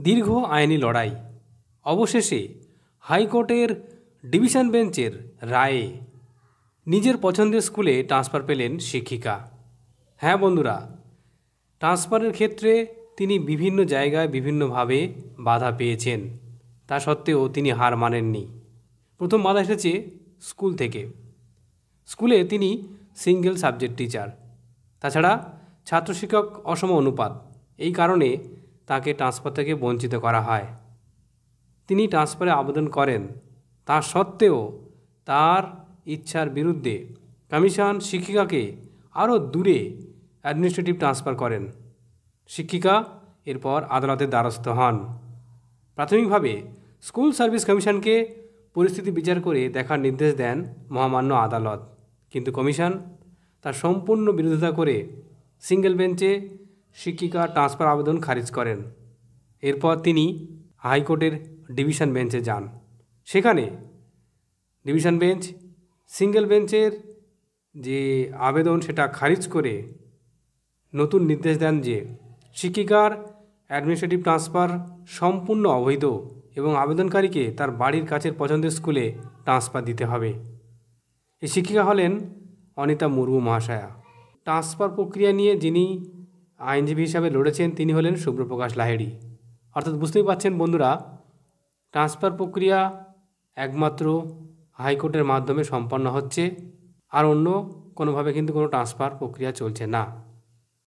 দীর্ঘ আইনি লড়াই, অবশেষে হাইকোর্টের ডিভিশন বেঞ্চের রায়ে নিজের পছন্দের স্কুলে ট্রান্সফার পেলেন শিক্ষিকা। হ্যাঁ বন্ধুরা, ট্রান্সফারের ক্ষেত্রে তিনি বিভিন্ন জায়গায় বিভিন্নভাবে বাধা পেয়েছেন, তা সত্ত্বেও তিনি হার মানেননি। প্রথম বাধা এসেছে স্কুল থেকে। স্কুলে তিনি সিঙ্গেল সাবজেক্ট টিচার, তাছাড়া ছাত্র শিক্ষক অসম অনুপাত, এই কারণে তাকে ট্রান্সফার থেকে বঞ্চিত করা হয়। তিনি ট্রান্সফারে আবেদন করেন, তা সত্ত্বেও তার ইচ্ছার বিরুদ্ধে কমিশন শিক্ষিকাকে আরও দূরে অ্যাডমিনিস্ট্রেটিভ ট্রান্সফার করেন। শিক্ষিকা এরপর আদালতের দ্বারস্থ হন। প্রাথমিকভাবে স্কুল সার্ভিস কমিশনকে পরিস্থিতি বিচার করে দেখার নির্দেশ দেন মহামান্য আদালত, কিন্তু কমিশন তার সম্পূর্ণ বিরোধিতা করে সিঙ্গেল বেঞ্চে শিক্ষিকা ট্রান্সফার আবেদন খারিজ করেন। এরপর তিনি হাইকোর্টের ডিভিশন বেঞ্চে যান। সেখানে ডিভিশন বেঞ্চ সিঙ্গেল বেঞ্চের যে আবেদন সেটা খারিজ করে নতুন নির্দেশ দেন যে শিক্ষিকার অ্যাডমিনিস্ট্রেটিভ ট্রান্সফার সম্পূর্ণ অবৈধ এবং আবেদনকারীকে তার বাড়ির কাছের পছন্দের স্কুলে ট্রান্সফার দিতে হবে। এই শিক্ষিকা হলেন অনিতা মুর্মু মহাশয়া। ট্রান্সফার প্রক্রিয়া নিয়ে যিনি আইনজীবী হিসাবে লড়েছেন তিনি হলেন শুভ্রপ্রকাশ লাহিড়ী। অর্থাৎ বুঝতেই পারছেন বন্ধুরা, ট্রান্সফার প্রক্রিয়া একমাত্র হাইকোর্টের মাধ্যমে সম্পন্ন হচ্ছে, আর অন্য কোনোভাবে কিন্তু কোনো ট্রান্সফার প্রক্রিয়া চলছে না।